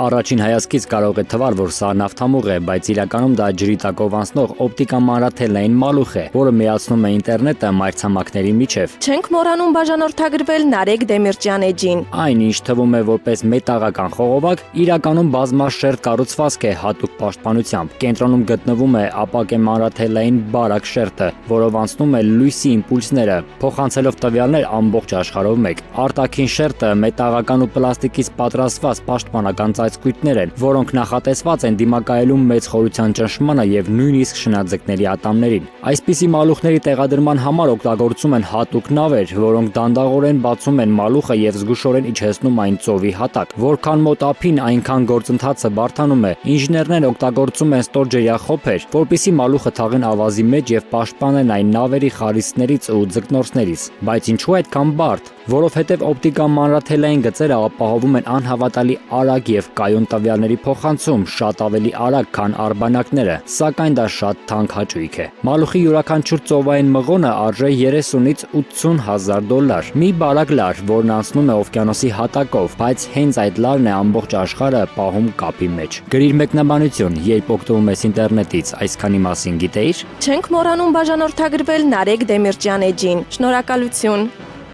Առաջին հայացքից կարող է թվալ, որ սա նավթամուղ է, բայց իրականում դա ջրի տակով անցնող օպտիկամանրաթելային մալուխ է, որը միացնում է ինտերնետը մայրցամաքների միջև։ Չենք մոռանում բաժանորդագրվել Նարեկ Դեմիրճյան էջին։ Այն, ինչ թվում է որպես մետաղական խողովակ, իրականում բազմաշերտ կառուցվածք է հատուկ պաշտպանությամբ։ Կենտրոնում գտնվում է ապակե մանրաթելային բարակ շերտը, որով անցնում է լույսի իմպուլսները, փոխանցելով տվյալներ ամբողջ աշխարհով մեկ։ Արտաքին շերտը մետաղական ու պլաստիկից պատրաստված պաշտպանական ծածկույթներ են, որոնք նախատեսված են դիմակայելու մեծ խորության ճնշմանը եւ նույնիսկ շնաձկների ատամներին։ Այսպիսի մալուխների տեղադրման համար օգտագործում են հատուկ նավեր, որոնք դանդաղորեն բացում են մալուխը եւ զգուշորեն իջեցնում այն ծովի հատակ։ Որքան մոտ ափին, այնքան գործընթացը բարդանում է։ Ինժեներներն օգտագործում են ստորջրյա խոփեր, որպեսզի մալուխը թաղեն ավազի մեջ եւ պաշտպանեն այն նավերի խարիսներից ու ձկնորսներից։ Բայց ինչու այդքան բարդ։ Որովհետև օպտիկամանրաթելային գծերը ապահովում են անհավատալի արագ եւ կայուն տվյալների փոխանցում, շատ ավելի արագ, քան արբանյակները, սակայն դա շատ թանկ հաճույք է։ Մալուխի յուրաքանչյուր ծովային մղոնը արժե 30-ից 80 հազար դոլար։ Մի բարակ լար, որն անցնում է օվկիանոսի հատակով, բայց հենց այդ լարն է ամբողջ աշխարհը պահում կապի մեջ։ Գրիր մեկնաբանություն, երբ օգտվում ես ինտերնետից, այսքանի մասին գիտեիր։ Չենք մոռանում բաժանորդագրվել Նարեկ Դեմիրճյան էջին։ Շնորհակալություն։